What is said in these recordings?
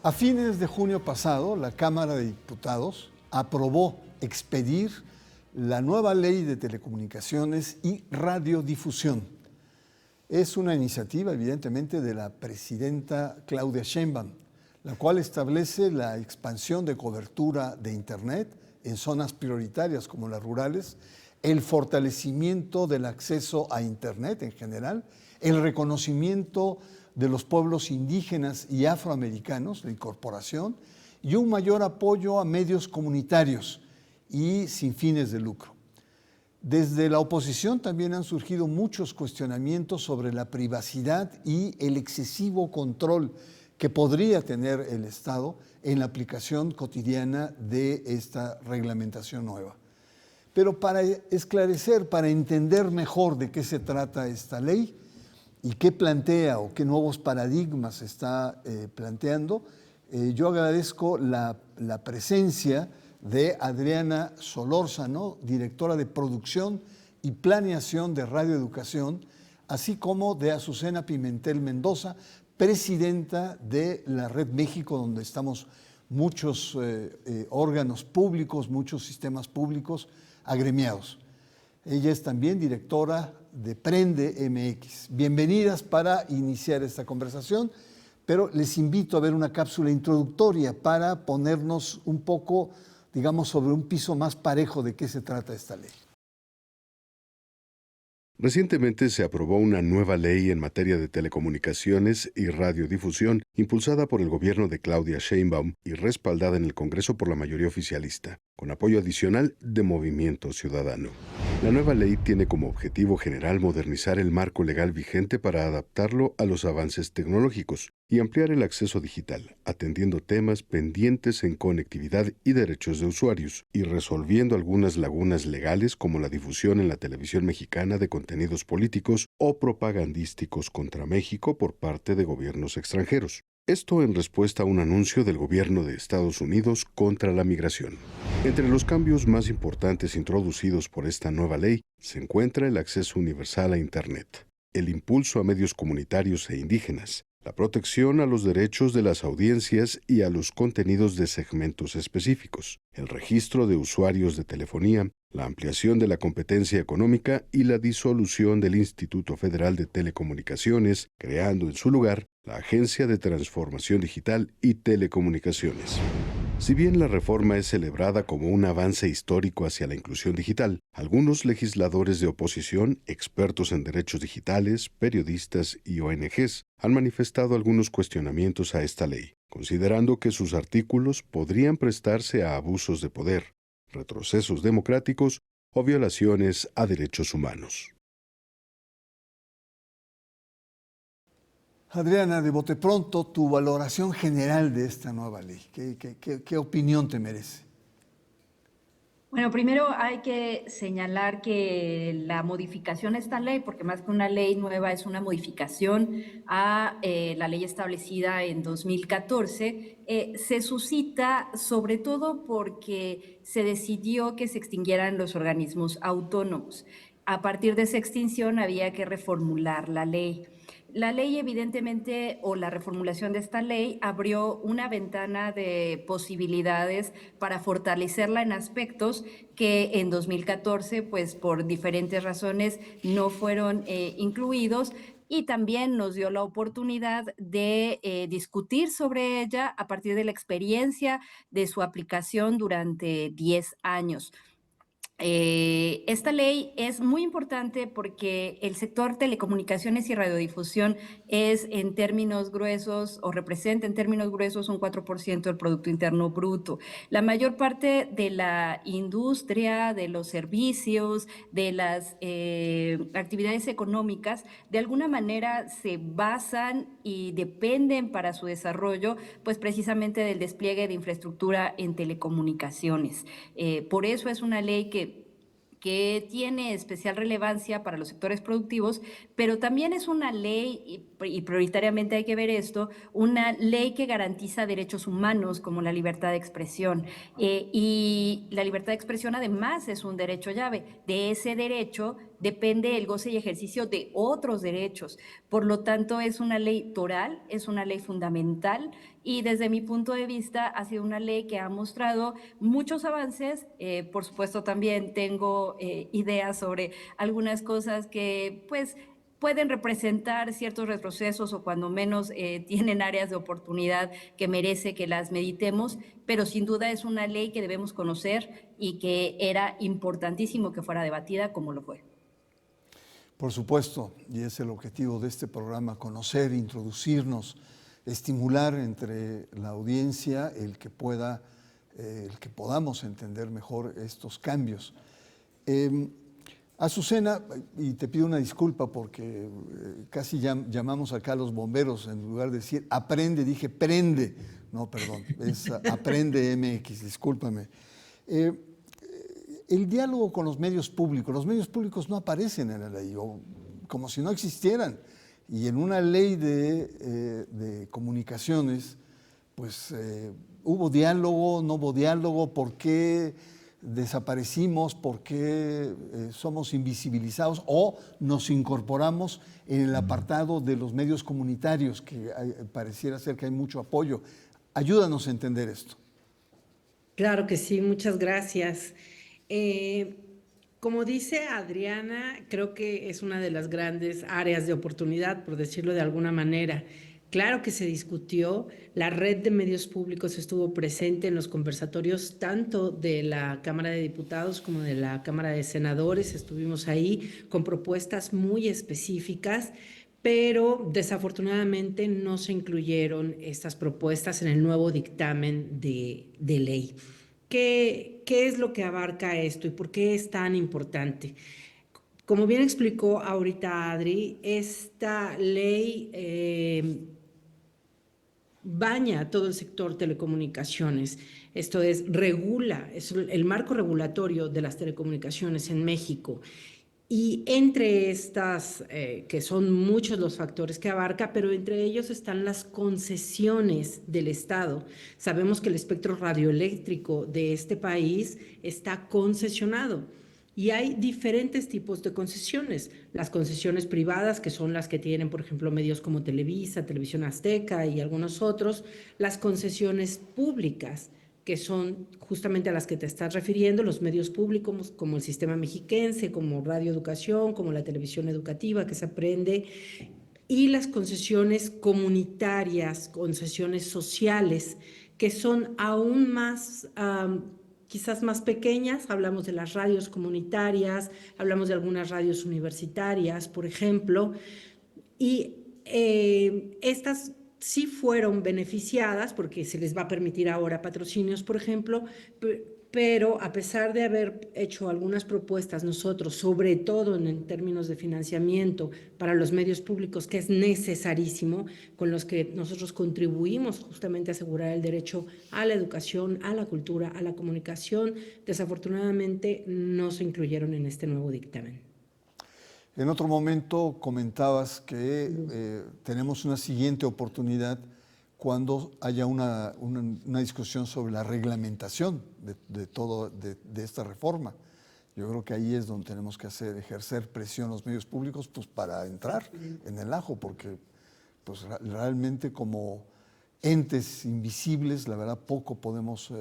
A fines de junio pasado, la Cámara de Diputados aprobó expedir la nueva Ley de Telecomunicaciones y Radiodifusión. Es una iniciativa, evidentemente, de la presidenta Claudia Sheinbaum, la cual establece la expansión de cobertura de Internet en zonas prioritarias como las rurales, el fortalecimiento del acceso a Internet en general, el reconocimiento de los pueblos indígenas y afroamericanos, la incorporación, y un mayor apoyo a medios comunitarios y sin fines de lucro. Desde la oposición también han surgido muchos cuestionamientos sobre la privacidad y el excesivo control que podría tener el Estado en la aplicación cotidiana de esta reglamentación nueva. Pero para esclarecer, para entender mejor de qué se trata esta ley y qué plantea o qué nuevos paradigmas está planteando, yo agradezco la presencia de Adriana Solórzano, directora de Producción y Planeación de Radio Educación, así como de Azucena Pimentel Mendoza, presidenta de la Red México, donde estamos muchos órganos públicos, muchos sistemas públicos agremiados. Ella es también directora de Prende MX. Bienvenidas para iniciar esta conversación, pero les invito a ver una cápsula introductoria para ponernos un poco, digamos, sobre un piso más parejo de qué se trata esta ley. Recientemente se aprobó una nueva ley en materia de telecomunicaciones y radiodifusión, impulsada por el gobierno de Claudia Sheinbaum y respaldada en el Congreso por la mayoría oficialista, con apoyo adicional de Movimiento Ciudadano. La nueva ley tiene como objetivo general modernizar el marco legal vigente para adaptarlo a los avances tecnológicos y ampliar el acceso digital, atendiendo temas pendientes en conectividad y derechos de usuarios, y resolviendo algunas lagunas legales como la difusión en la televisión mexicana de contenidos políticos o propagandísticos contra México por parte de gobiernos extranjeros. Esto en respuesta a un anuncio del gobierno de Estados Unidos contra la migración. Entre los cambios más importantes introducidos por esta nueva ley se encuentra el acceso universal a Internet, el impulso a medios comunitarios e indígenas, la protección a los derechos de las audiencias y a los contenidos de segmentos específicos, el registro de usuarios de telefonía, la ampliación de la competencia económica y la disolución del Instituto Federal de Telecomunicaciones, creando en su lugar la Agencia de Transformación Digital y Telecomunicaciones. Si bien la reforma es celebrada como un avance histórico hacia la inclusión digital, algunos legisladores de oposición, expertos en derechos digitales, periodistas y ONGs han manifestado algunos cuestionamientos a esta ley, considerando que sus artículos podrían prestarse a abusos de poder, retrocesos democráticos o violaciones a derechos humanos. Adriana, de bote pronto, tu valoración general de esta nueva ley. ¿Qué opinión te merece? Bueno, primero hay que señalar que la modificación a esta ley, porque más que una ley nueva es una modificación a la ley establecida en 2014, se suscita sobre todo porque se decidió que se extinguieran los organismos autónomos. A partir de esa extinción había que reformular la ley. La ley, evidentemente, o la reformulación de esta ley abrió una ventana de posibilidades para fortalecerla en aspectos que en 2014, pues por diferentes razones, no fueron incluidos, y también nos dio la oportunidad de discutir sobre ella a partir de la experiencia de su aplicación durante 10 años. Esta ley es muy importante porque el sector telecomunicaciones y radiodifusión es en términos gruesos o representa en términos gruesos un 4% del Producto Interno Bruto. La mayor parte de la industria, de los servicios, de las actividades económicas, de alguna manera se basan y dependen para su desarrollo, pues precisamente del despliegue de infraestructura en telecomunicaciones. Por eso es una ley que tiene especial relevancia para los sectores productivos, pero también es una ley, y prioritariamente hay que ver esto, una ley que garantiza derechos humanos como la libertad de expresión. Y la libertad de expresión además es un derecho llave. De ese derecho depende el goce y ejercicio de otros derechos. Por lo tanto, es una ley toral, es una ley fundamental y desde mi punto de vista ha sido una ley que ha mostrado muchos avances. Por supuesto, también tengo ideas sobre algunas cosas que pues pueden representar ciertos retrocesos o cuando menos tienen áreas de oportunidad que merece que las meditemos, pero sin duda es una ley que debemos conocer y que era importantísimo que fuera debatida como lo fue. Por supuesto, y es el objetivo de este programa, conocer, introducirnos, estimular entre la audiencia el que podamos entender mejor estos cambios. Azucena, y te pido una disculpa porque casi llamamos acá a los bomberos, en lugar de decir aprende, dije prende. No, perdón, es aprende MX, discúlpame. El diálogo con los medios públicos no aparecen en la ley, o como si no existieran. Y en una ley de comunicaciones, pues hubo diálogo, no hubo diálogo, ¿por qué desaparecimos? ¿Por qué somos invisibilizados? O nos incorporamos en el apartado de los medios comunitarios, que pareciera ser que hay mucho apoyo. Ayúdanos a entender esto. Claro que sí, muchas gracias. Como dice Adriana, creo que es una de las grandes áreas de oportunidad, por decirlo de alguna manera. Claro que se discutió, la red de medios públicos estuvo presente en los conversatorios tanto de la Cámara de Diputados como de la Cámara de Senadores, estuvimos ahí con propuestas muy específicas, pero desafortunadamente no se incluyeron estas propuestas en el nuevo dictamen de ley. ¿Qué es lo que abarca esto y por qué es tan importante? Como bien explicó ahorita Adri, esta ley baña todo el sector telecomunicaciones, esto es, regula, es el marco regulatorio de las telecomunicaciones en México. Y entre estas, que son muchos los factores que abarca, pero entre ellos están las concesiones del Estado. Sabemos que el espectro radioeléctrico de este país está concesionado y hay diferentes tipos de concesiones. Las concesiones privadas, que son las que tienen, por ejemplo, medios como Televisa, Televisión Azteca y algunos otros. Las concesiones públicas, que son justamente a las que te estás refiriendo, los medios públicos como el Sistema Mexiquense, como Radio Educación, como la televisión educativa que se aprende, y las concesiones comunitarias, concesiones sociales, que son aún más, quizás más pequeñas. Hablamos de las radios comunitarias, hablamos de algunas radios universitarias, por ejemplo, y estas sí fueron beneficiadas porque se les va a permitir ahora patrocinios, por ejemplo, pero a pesar de haber hecho algunas propuestas nosotros, sobre todo en términos de financiamiento para los medios públicos, que es necesarísimo, con los que nosotros contribuimos justamente a asegurar el derecho a la educación, a la cultura, a la comunicación, desafortunadamente no se incluyeron en este nuevo dictamen. En otro momento comentabas que tenemos una siguiente oportunidad cuando haya una discusión sobre la reglamentación de esta reforma. Yo creo que ahí es donde tenemos que ejercer presión los medios públicos pues, para entrar en el ajo, porque pues, realmente como entes invisibles, la verdad, poco podemos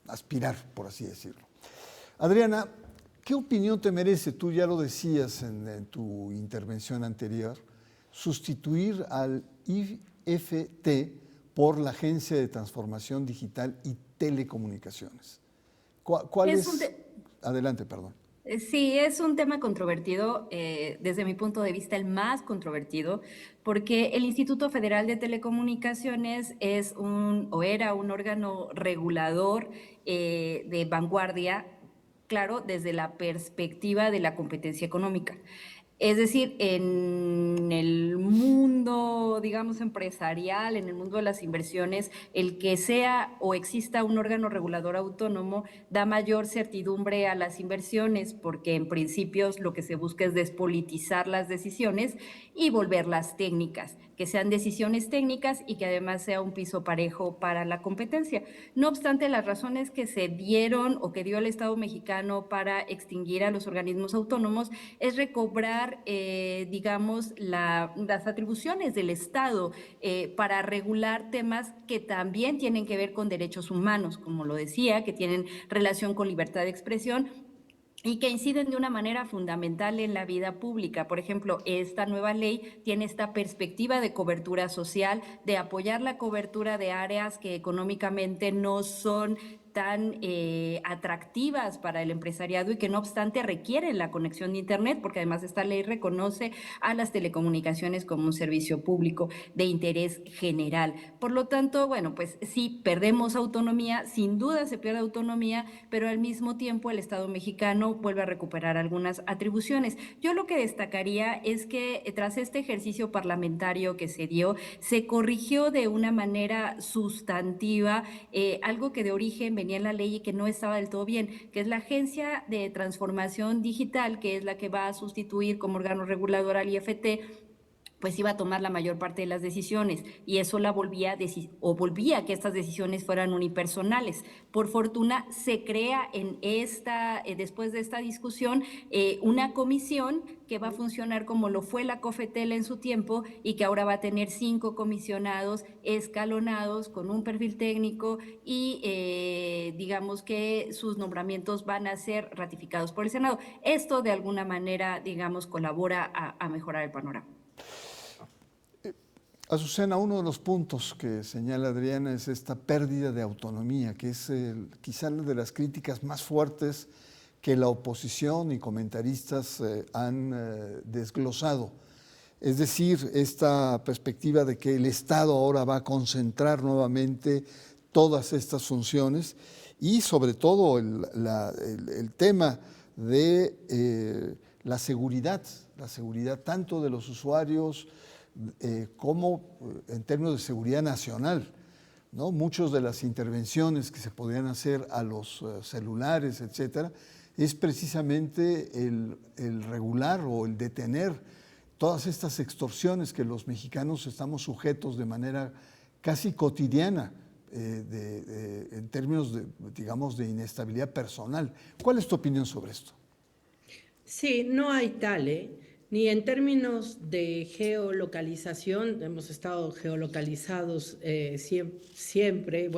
aspirar, por así decirlo. Adriana, ¿qué opinión te merece? Tú ya lo decías en tu intervención anterior, sustituir al IFT por la Agencia de Transformación Digital y Telecomunicaciones. ¿Cuál es? Adelante, perdón. Sí, es un tema controvertido, desde mi punto de vista el más controvertido, porque el Instituto Federal de Telecomunicaciones es era un órgano regulador de vanguardia, claro, desde la perspectiva de la competencia económica. Es decir, en el mundo, digamos, empresarial, en el mundo de las inversiones, el que sea o exista un órgano regulador autónomo da mayor certidumbre a las inversiones, porque en principio lo que se busca es despolitizar las decisiones y volverlas técnicas, que sean decisiones técnicas y que además sea un piso parejo para la competencia. No obstante, las razones que se dieron o que dio el Estado mexicano para extinguir a los organismos autónomos es recobrar, digamos, las atribuciones del Estado para regular temas que también tienen que ver con derechos humanos, como lo decía, que tienen relación con libertad de expresión y que inciden de una manera fundamental en la vida pública. Por ejemplo, esta nueva ley tiene esta perspectiva de cobertura social, de apoyar la cobertura de áreas que económicamente no son tan atractivas para el empresariado y que no obstante requieren la conexión de Internet, porque además esta ley reconoce a las telecomunicaciones como un servicio público de interés general. Por lo tanto, bueno, pues sí, perdemos autonomía, sin duda se pierde autonomía, pero al mismo tiempo el Estado mexicano vuelve a recuperar algunas atribuciones. Yo lo que destacaría es que tras este ejercicio parlamentario que se dio, se corrigió de una manera sustantiva algo que de origen venía en la ley y que no estaba del todo bien, que es la Agencia de Transformación Digital, que es la que va a sustituir como órgano regulador al IFT, pues iba a tomar la mayor parte de las decisiones y eso la volvía a que estas decisiones fueran unipersonales. Por fortuna se crea después de esta discusión una comisión que va a funcionar como lo fue la COFETEL en su tiempo y que ahora va a tener 5 comisionados escalonados con un perfil técnico y digamos que sus nombramientos van a ser ratificados por el Senado. Esto de alguna manera, digamos, colabora a mejorar el panorama. Azucena, uno de los puntos que señala Adriana es esta pérdida de autonomía, que es quizá una de las críticas más fuertes que la oposición y comentaristas han desglosado. Es decir, esta perspectiva de que el Estado ahora va a concentrar nuevamente todas estas funciones y sobre todo el tema de la seguridad tanto de los usuarios como en términos de seguridad nacional, ¿no? Muchas de las intervenciones que se podrían hacer a los celulares, etcétera, es precisamente el regular o el detener todas estas extorsiones que los mexicanos estamos sujetos de manera casi cotidiana en términos digamos, de inestabilidad personal. ¿Cuál es tu opinión sobre esto? Sí, no hay tal, ni en términos de geolocalización. Hemos estado geolocalizados siempre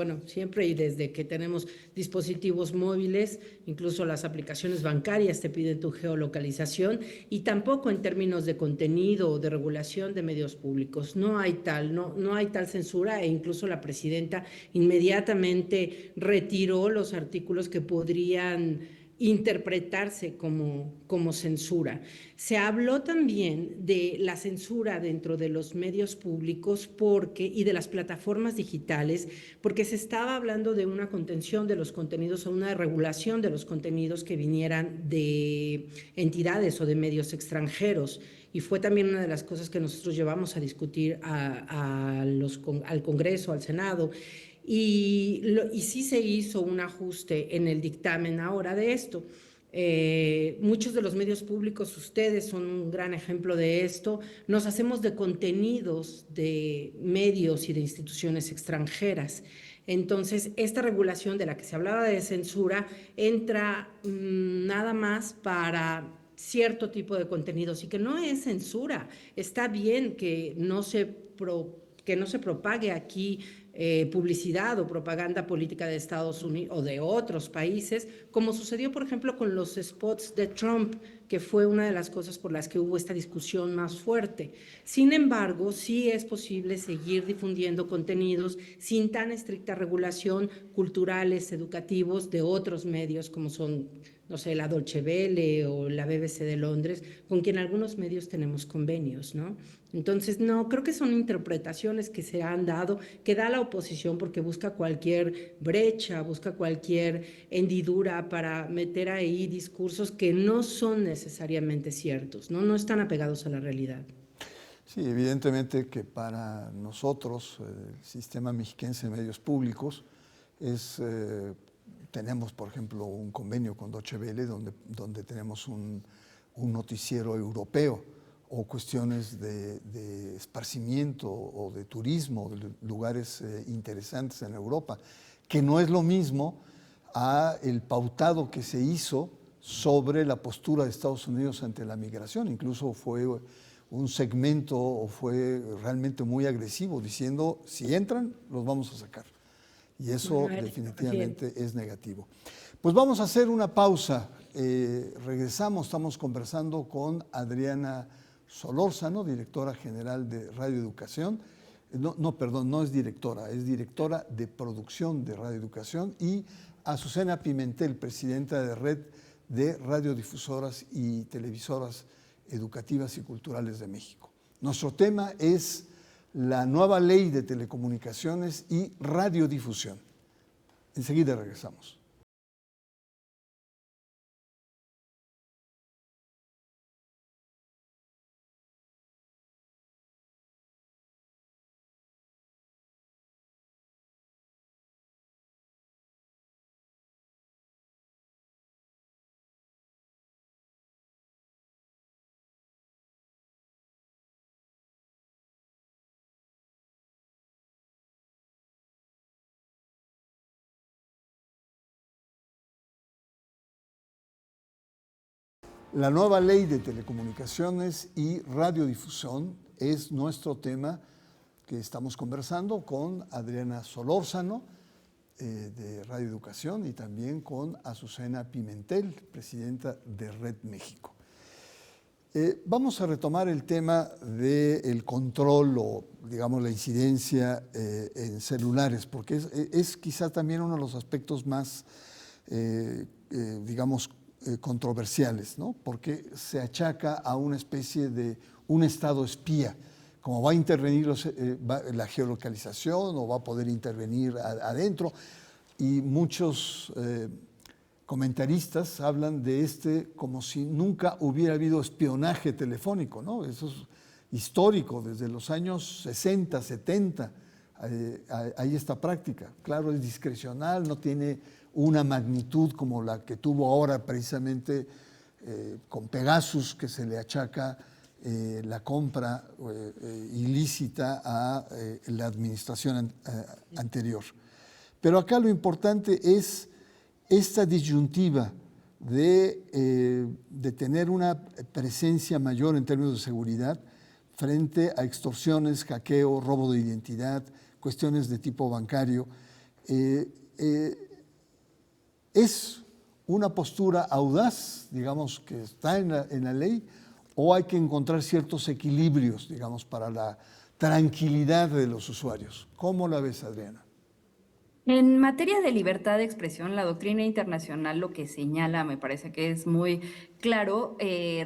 y desde que tenemos dispositivos móviles, incluso las aplicaciones bancarias te piden tu geolocalización, y tampoco en términos de contenido o de regulación de medios públicos. No hay tal censura, e incluso la presidenta inmediatamente retiró los artículos que podrían interpretarse como censura. Se habló también de la censura dentro de los medios públicos y de las plataformas digitales, porque se estaba hablando de una contención de los contenidos o una regulación de los contenidos que vinieran de entidades o de medios extranjeros. Y fue también una de las cosas que nosotros llevamos a discutir al Congreso, al Senado. Y sí se hizo un ajuste en el dictamen ahora de esto. Muchos de los medios públicos, ustedes son un gran ejemplo de esto, nos hacemos de contenidos de medios y de instituciones extranjeras. Entonces, esta regulación de la que se hablaba de censura entra nada más para cierto tipo de contenidos y que no es censura. Está bien que no se propague aquí publicidad o propaganda política de Estados Unidos o de otros países, como sucedió, por ejemplo, con los spots de Trump, que fue una de las cosas por las que hubo esta discusión más fuerte. Sin embargo, sí es posible seguir difundiendo contenidos sin tan estricta regulación, culturales, educativos, de otros medios como son no sé, la Deutsche Welle o la BBC de Londres, con quien algunos medios tenemos convenios, ¿no? Entonces, no, creo que son interpretaciones que se han dado, que da la oposición porque busca cualquier brecha, busca cualquier hendidura para meter ahí discursos que no son necesariamente ciertos, ¿no? No están apegados a la realidad. Sí, evidentemente que para nosotros, el sistema mexiquense de medios públicos, tenemos, por ejemplo, un convenio con Deutsche Welle donde tenemos un noticiero europeo o cuestiones de esparcimiento o de turismo, de lugares interesantes en Europa, que no es lo mismo a el pautado que se hizo sobre la postura de Estados Unidos ante la migración. Incluso fue un segmento o fue realmente muy agresivo, diciendo, si entran, los vamos a sacar. Y eso definitivamente es negativo. Pues vamos a hacer una pausa. Regresamos, estamos conversando con Adriana Solórzano, directora general de Radio Educación. Perdón, no es directora de producción de Radio Educación, y Azucena Pimentel, presidenta de Red de Radiodifusoras y Televisoras Educativas y Culturales de México. Nuestro tema es la nueva ley de telecomunicaciones y radiodifusión. Enseguida regresamos. La nueva ley de telecomunicaciones y radiodifusión es nuestro tema que estamos conversando con Adriana Solórzano, de Radio Educación, y también con Azucena Pimentel, presidenta de Red México. Vamos a retomar el tema del control o, digamos, la incidencia en celulares, porque es quizá también uno de los aspectos más, digamos, controversiales, ¿no? Porque se achaca a una especie de un estado espía, como va a intervenir la geolocalización o va a poder intervenir adentro, y muchos comentaristas hablan de como si nunca hubiera habido espionaje telefónico, ¿no? Eso es histórico, desde los años 60, 70, hay esta práctica. Claro, es discrecional, no tiene una magnitud como la que tuvo ahora precisamente con Pegasus, que se le achaca la compra ilícita a la administración anterior. Pero acá lo importante es esta disyuntiva de tener una presencia mayor en términos de seguridad frente a extorsiones, hackeo, robo de identidad, cuestiones de tipo bancario. ¿Es una postura audaz, digamos, que está en la ley, o hay que encontrar ciertos equilibrios, digamos, para la tranquilidad de los usuarios? ¿Cómo la ves, Adriana? En materia de libertad de expresión, la doctrina internacional lo que señala, me parece que es muy claro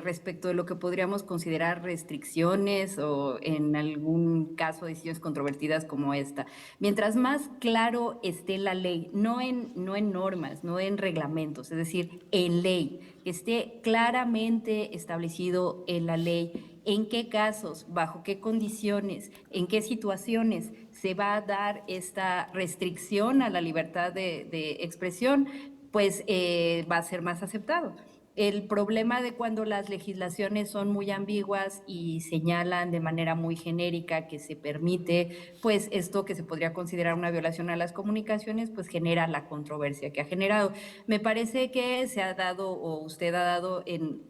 respecto de lo que podríamos considerar restricciones o en algún caso decisiones controvertidas como esta. Mientras más claro esté la ley, no en normas, no en reglamentos, es decir, en ley, que esté claramente establecido en la ley en qué casos, bajo qué condiciones, en qué situaciones se va a dar esta restricción a la libertad de expresión, pues va a ser más aceptado. El problema de cuando las legislaciones son muy ambiguas y señalan de manera muy genérica que se permite, pues esto que se podría considerar una violación a las comunicaciones, pues genera la controversia que ha generado. Me parece que se ha dado, o usted ha dado en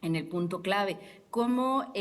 el punto clave, cómo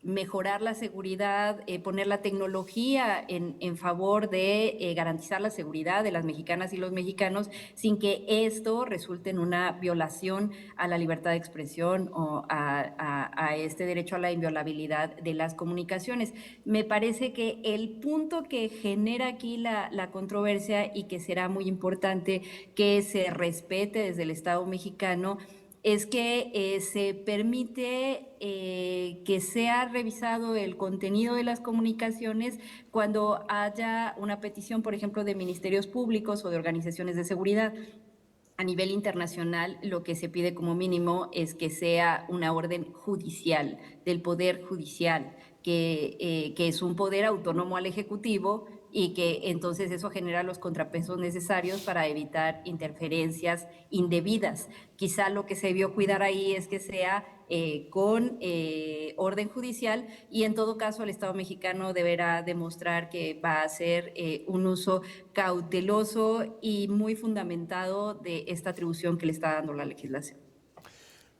mejorar la seguridad, poner la tecnología en favor de garantizar la seguridad de las mexicanas y los mexicanos sin que esto resulte en una violación a la libertad de expresión o a este derecho a la inviolabilidad de las comunicaciones. Me parece que el punto que genera aquí la controversia y que será muy importante que se respete desde el Estado mexicano es que se permite que sea revisado el contenido de las comunicaciones cuando haya una petición, por ejemplo, de ministerios públicos o de organizaciones de seguridad. A nivel internacional, lo que se pide como mínimo es que sea una orden judicial, del Poder Judicial, que es un poder autónomo al Ejecutivo y que entonces eso genera los contrapesos necesarios para evitar interferencias indebidas. Quizá lo que se debió cuidar ahí es que sea con orden judicial y en todo caso el Estado mexicano deberá demostrar que va a hacer un uso cauteloso y muy fundamentado de esta atribución que le está dando la legislación.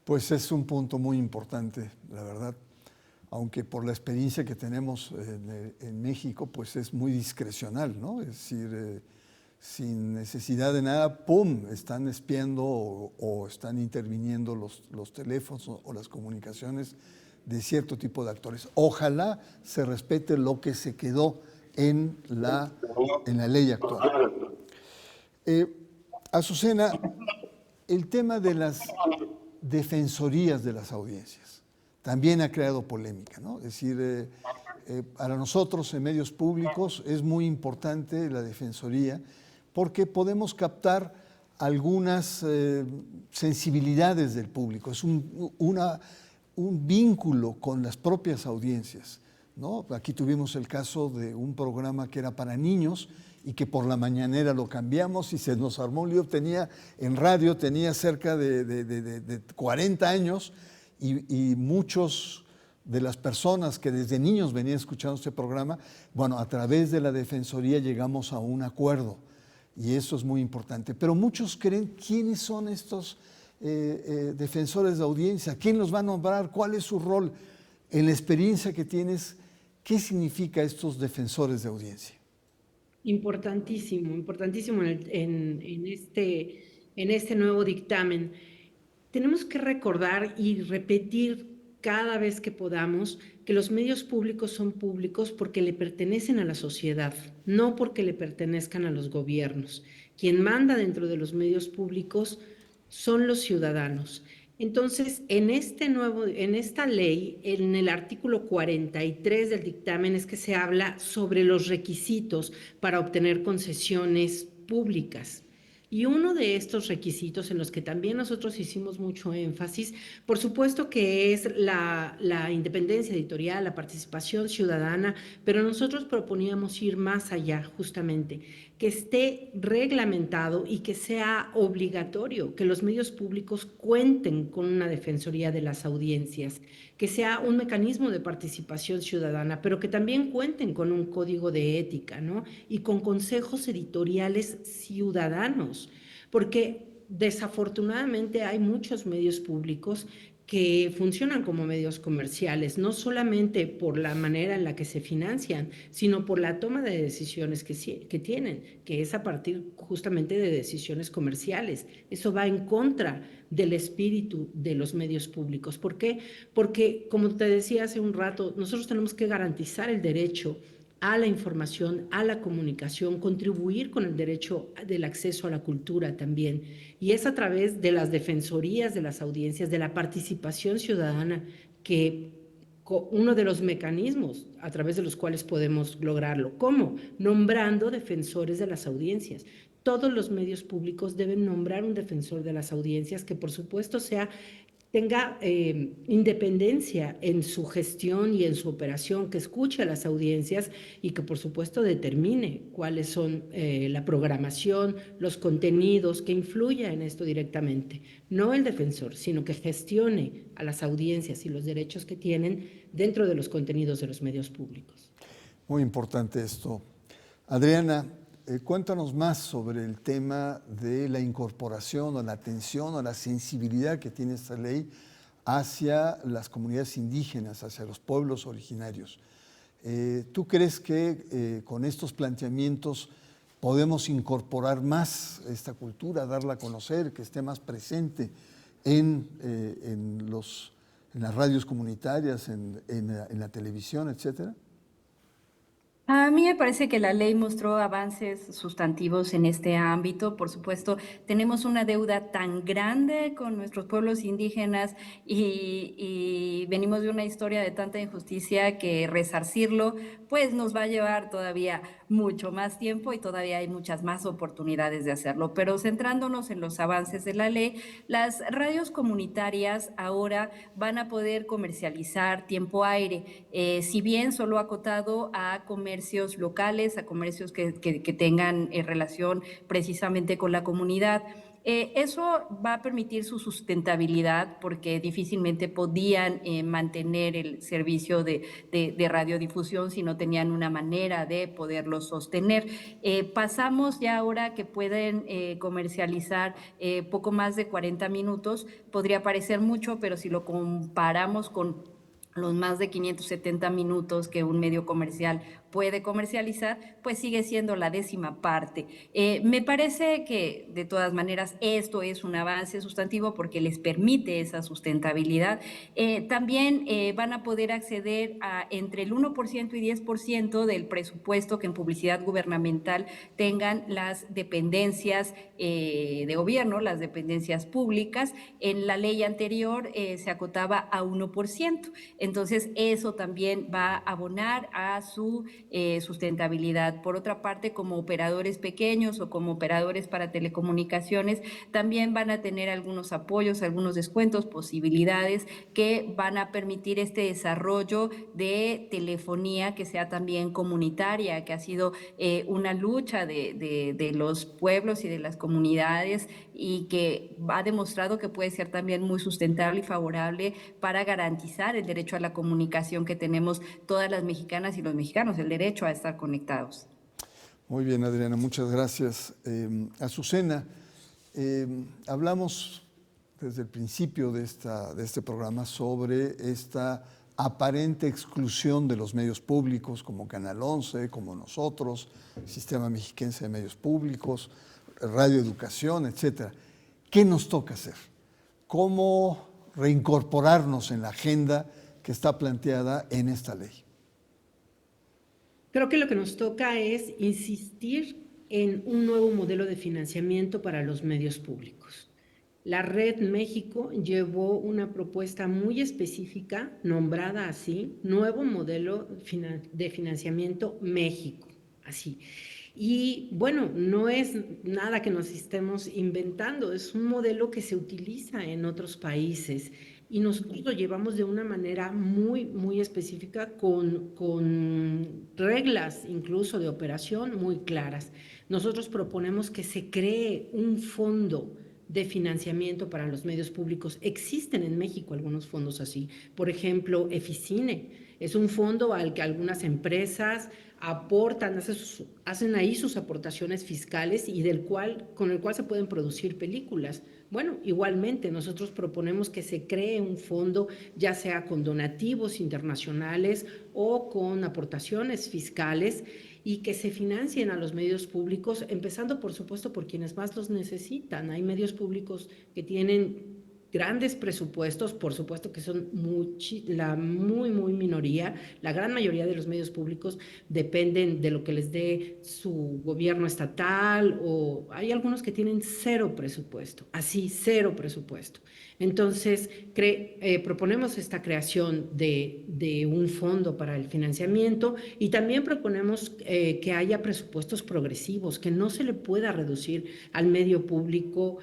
Pues es un punto muy importante, la verdad, aunque por la experiencia que tenemos en México, pues es muy discrecional, ¿no? Es decir, sin necesidad de nada, ¡pum!, están espiando o están interviniendo los teléfonos o las comunicaciones de cierto tipo de actores. Ojalá se respete lo que se quedó en la ley actual. Azucena, el tema de las defensorías de las audiencias también ha creado polémica, ¿no? Es decir, para nosotros en medios públicos es muy importante la defensoría porque podemos captar algunas sensibilidades del público. Es un vínculo con las propias audiencias, ¿no? Aquí tuvimos el caso de un programa que era para niños y que por la mañanera lo cambiamos y se nos armó un lío. En radio tenía cerca de 40 años y muchos de las personas que desde niños venían escuchando este programa, bueno, a través de la Defensoría llegamos a un acuerdo y eso es muy importante. Pero muchos creen quiénes son estos defensores de audiencia, quién los va a nombrar, cuál es su rol. En la experiencia que tienes, ¿qué significa estos defensores de audiencia? Importantísimo, importantísimo en este nuevo dictamen. Tenemos que recordar y repetir cada vez que podamos que los medios públicos son públicos porque le pertenecen a la sociedad, no porque le pertenezcan a los gobiernos. Quien manda dentro de los medios públicos son los ciudadanos. Entonces, en esta ley, en el artículo 43 del dictamen es que se habla sobre los requisitos para obtener concesiones públicas. Y uno de estos requisitos en los que también nosotros hicimos mucho énfasis, por supuesto que es la independencia editorial, la participación ciudadana, pero nosotros proponíamos ir más allá, justamente, que esté reglamentado y que sea obligatorio que los medios públicos cuenten con una defensoría de las audiencias, que sea un mecanismo de participación ciudadana, pero que también cuenten con un código de ética, ¿no? Y con consejos editoriales ciudadanos, porque desafortunadamente hay muchos medios públicos que funcionan como medios comerciales, no solamente por la manera en la que se financian, sino por la toma de decisiones que tienen, que es a partir justamente de decisiones comerciales. Eso va en contra del espíritu de los medios públicos. ¿Por qué? Porque, como te decía hace un rato, nosotros tenemos que garantizar el derecho a la información, a la comunicación, contribuir con el derecho del acceso a la cultura también. Y es a través de las defensorías de las audiencias, de la participación ciudadana, que uno de los mecanismos a través de los cuales podemos lograrlo. ¿Cómo? Nombrando defensores de las audiencias. Todos los medios públicos deben nombrar un defensor de las audiencias que, por supuesto, tenga independencia en su gestión y en su operación, que escuche a las audiencias y que por supuesto determine cuáles son la programación, los contenidos, que influya en esto directamente. No el defensor, sino que gestione a las audiencias y los derechos que tienen dentro de los contenidos de los medios públicos. Muy importante esto. Adriana, cuéntanos más sobre el tema de la incorporación o la atención o la sensibilidad que tiene esta ley hacia las comunidades indígenas, hacia los pueblos originarios. ¿Tú crees que con estos planteamientos podemos incorporar más esta cultura, darla a conocer, que esté más presente en las radios comunitarias, en la televisión, etcétera? A mí me parece que la ley mostró avances sustantivos en este ámbito. Por supuesto, tenemos una deuda tan grande con nuestros pueblos indígenas y venimos de una historia de tanta injusticia que resarcirlo pues nos va a llevar todavía mucho más tiempo y todavía hay muchas más oportunidades de hacerlo. Pero centrándonos en los avances de la ley, las radios comunitarias ahora van a poder comercializar tiempo aire, si bien solo acotado a comercios locales, a comercios que tengan relación precisamente con la comunidad. Eso va a permitir su sustentabilidad porque difícilmente podían mantener el servicio de radiodifusión si no tenían una manera de poderlo sostener. Pasamos ya ahora que pueden comercializar poco más de 40 minutos, podría parecer mucho, pero si lo comparamos con los más de 570 minutos que un medio comercial puede comercializar, pues sigue siendo la 10ª parte. Me parece que de todas maneras esto es un avance sustantivo porque les permite esa sustentabilidad. También van a poder acceder a entre el 1% y 10% del presupuesto que en publicidad gubernamental tengan las dependencias de gobierno, las dependencias públicas. En la ley anterior se acotaba a 1%. Entonces, eso también va a abonar a su sustentabilidad. Por otra parte, como operadores pequeños o como operadores para telecomunicaciones, también van a tener algunos apoyos, algunos descuentos, posibilidades que van a permitir este desarrollo de telefonía que sea también comunitaria, que ha sido una lucha de los pueblos y de las comunidades y que ha demostrado que puede ser también muy sustentable y favorable para garantizar el derecho a la comunicación que tenemos todas las mexicanas y los mexicanos, el derecho a estar conectados. Muy bien, Adriana, muchas gracias. Azucena, hablamos desde el principio de este programa sobre esta aparente exclusión de los medios públicos como Canal 11, como nosotros, Sistema Mexiquense de Medios Públicos, Radio Educación, etcétera. ¿Qué nos toca hacer? ¿Cómo reincorporarnos en la agenda que está planteada en esta ley? Creo que lo que nos toca es insistir en un nuevo modelo de financiamiento para los medios públicos. La Red México llevó una propuesta muy específica, nombrada así, Nuevo Modelo de Financiamiento México, así. Y bueno, no es nada que nos estemos inventando, es un modelo que se utiliza en otros países y nosotros lo llevamos de una manera muy, muy específica con reglas incluso de operación muy claras. Nosotros proponemos que se cree un fondo de financiamiento para los medios públicos. Existen en México algunos fondos así. Por ejemplo, Eficine es un fondo al que algunas empresas aportan, hacen ahí sus aportaciones fiscales y con el cual se pueden producir películas. Bueno, igualmente nosotros proponemos que se cree un fondo, ya sea con donativos internacionales o con aportaciones fiscales, y que se financien a los medios públicos, empezando por supuesto por quienes más los necesitan. Hay medios públicos que tienen grandes presupuestos, por supuesto que son la muy minoría. La gran mayoría de los medios públicos dependen de lo que les dé su gobierno estatal, o hay algunos que tienen cero presupuesto, así, cero presupuesto. Entonces, proponemos esta creación de un fondo para el financiamiento y también proponemos que haya presupuestos progresivos, que no se le pueda reducir al medio público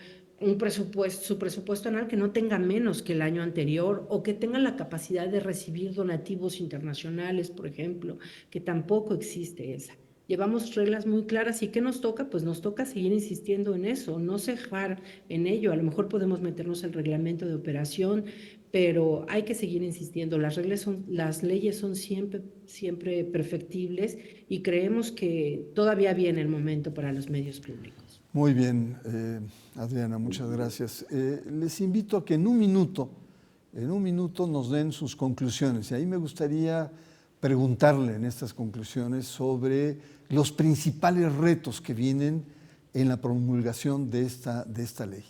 su presupuesto anual, que no tenga menos que el año anterior, o que tenga la capacidad de recibir donativos internacionales, por ejemplo, que tampoco existe esa. Llevamos reglas muy claras y ¿qué nos toca? Pues nos toca seguir insistiendo en eso, no cejar en ello. A lo mejor podemos meternos el reglamento de operación, pero hay que seguir insistiendo. Las leyes son siempre perfectibles y creemos que todavía viene el momento para los medios públicos. Muy bien, Adriana, muchas gracias. Les invito a que en un minuto en un minuto nos den sus conclusiones. Y ahí me gustaría preguntarle en estas conclusiones sobre los principales retos que vienen en la promulgación de esta ley.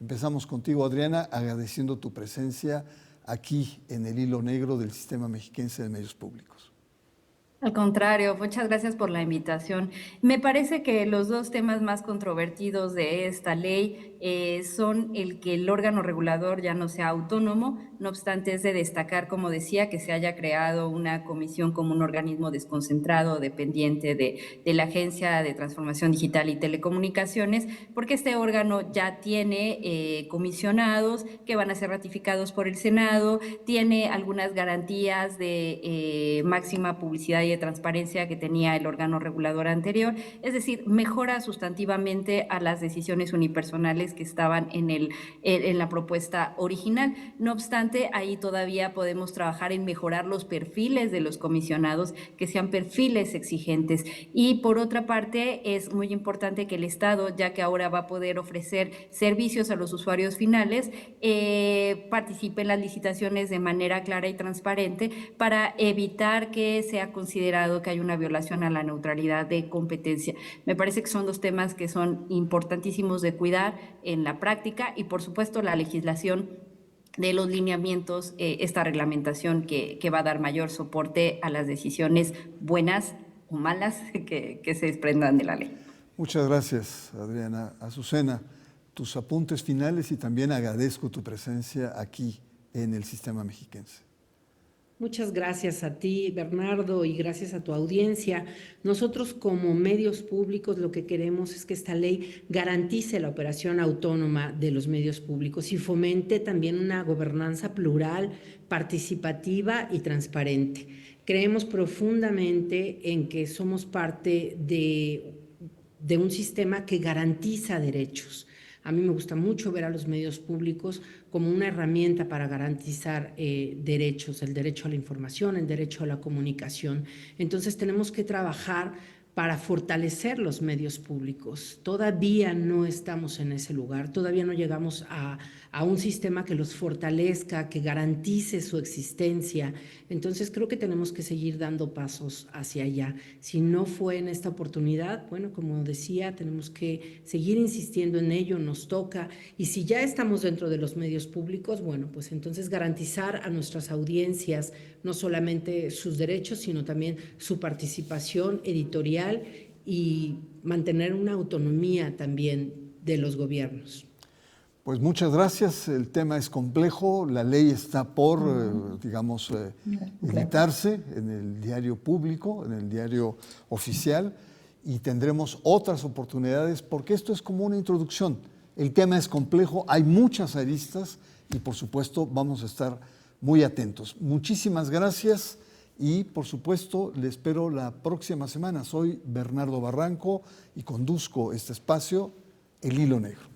Empezamos contigo, Adriana, agradeciendo tu presencia aquí en el hilo negro del Sistema Mexiquense de Medios Públicos. Al contrario, muchas gracias por la invitación. Me parece que los dos temas más controvertidos de esta ley son el que el órgano regulador ya no sea autónomo. No obstante, es de destacar, como decía, que se haya creado una comisión como un organismo desconcentrado, dependiente de la Agencia de Transformación Digital y Telecomunicaciones, porque este órgano ya tiene comisionados que van a ser ratificados por el Senado, tiene algunas garantías de máxima publicidad y de transparencia que tenía el órgano regulador anterior, es decir, mejora sustantivamente a las decisiones unipersonales que estaban en la propuesta original. No obstante, ahí todavía podemos trabajar en mejorar los perfiles de los comisionados, que sean perfiles exigentes. Y por otra parte, es muy importante que el Estado, ya que ahora va a poder ofrecer servicios a los usuarios finales, participe en las licitaciones de manera clara y transparente para evitar que sea considerado que hay una violación a la neutralidad de competencia. Me parece que son dos temas que son importantísimos de cuidar en la práctica y, por supuesto, la legislación de los lineamientos, esta reglamentación que va a dar mayor soporte a las decisiones buenas o malas que se desprendan de la ley. Muchas gracias, Adriana. Azucena, tus apuntes finales y también agradezco tu presencia aquí en el Sistema Mexiquense. Muchas gracias a ti, Bernardo, y gracias a tu audiencia. Nosotros como medios públicos lo que queremos es que esta ley garantice la operación autónoma de los medios públicos y fomente también una gobernanza plural, participativa y transparente. Creemos profundamente en que somos parte de un sistema que garantiza derechos. A mí me gusta mucho ver a los medios públicos como una herramienta para garantizar derechos, el derecho a la información, el derecho a la comunicación. Entonces tenemos que trabajar para fortalecer los medios públicos. Todavía no estamos en ese lugar, todavía no llegamos a un sistema que los fortalezca, que garantice su existencia. Entonces creo que tenemos que seguir dando pasos hacia allá. Si no fue en esta oportunidad, bueno, como decía, tenemos que seguir insistiendo en ello, nos toca. Y si ya estamos dentro de los medios públicos, bueno, pues entonces garantizar a nuestras audiencias no solamente sus derechos, sino también su participación editorial y mantener una autonomía también de los gobiernos. Pues muchas gracias. El tema es complejo. La ley está por, editarse en el diario público, en el diario oficial, y tendremos otras oportunidades porque esto es como una introducción. El tema es complejo, hay muchas aristas y por supuesto vamos a estar muy atentos. Muchísimas gracias y por supuesto le espero la próxima semana. Soy Bernardo Barranco y conduzco este espacio, El Hilo Negro.